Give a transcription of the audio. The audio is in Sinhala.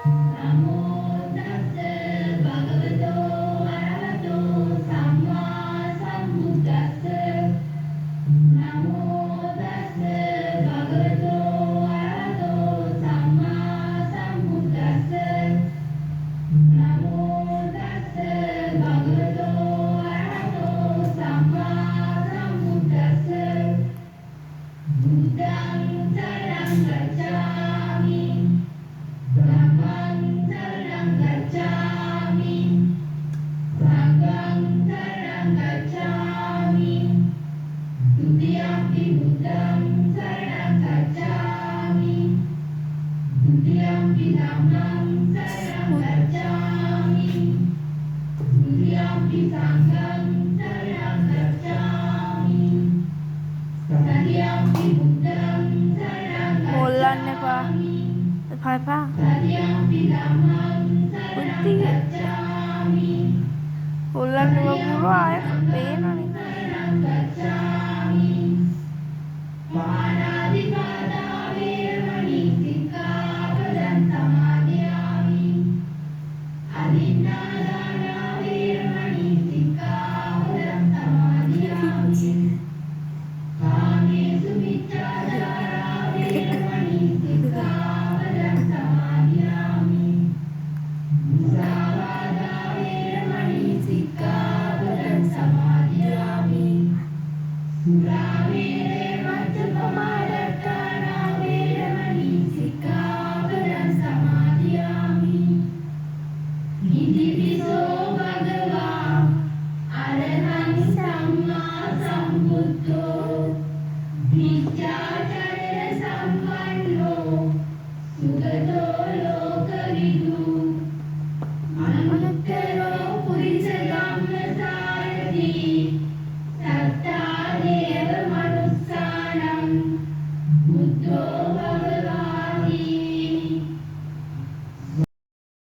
නමෝ තස්ස භගවතෝ අරහතෝ සම්මා සම්බුද්දස්ස නමෝ තස්ස භගවතෝ අරහතෝ සම්මා සම්බුද්දස්ස නමෝ තස්ස භගවතෝ අරහතෝ සම්මා සම්බුද්දස්ස බුද්ධං සරණං ගච්ඡාමි ධම්මං සරණං ගච්ඡාමි සංඝං සරණං ගච්ඡාමි ဒုတိယံ පි බුද්ධං සරණං ගච්ඡාමි ဒုတိယံ පි ධම්මං සරණං ගච්ඡාමි ဒုတိယံ පි සංඝං සරණං ගච්ඡාමි තතියම්පි බුද්ධං සරණං बोलන්න එපා. ගච්ඡාමි එපා. තතියම්පි ධම්මං සරණං ගච්ඡාමි बोलන්න බබුරෝ ආය පේනනේ. සරණං ගච්ඡාමි පාණාතිපාතා වේරමණී සික්ඛාපදං සමාදියාමි අදින්නාදානා වේරමණී සික්ඛාපදං සමාදියාමි කාමේසු මිච්ඡාචාරා වේරමණී සික්ඛාපදං සමාදියාමි මුසාවාදා වේරමණී සික්ඛාපදං සමාදියාමි සුරාමේරේ මච්ඡපමාදත්තානා වේරමණී සික්ඛාපදං සමාදියාමි ඉතිපිසෝ භගවා අරහං සම්මා සම්බුද්ධෝ විච්ඡාචරණ සම්පන්නෝ සුගතෝ ලෝකවිදු අනුත්තරෝ පුරිස ධම්මසාරති සත්තා දේව මනුස්සානං බුද්ධෝ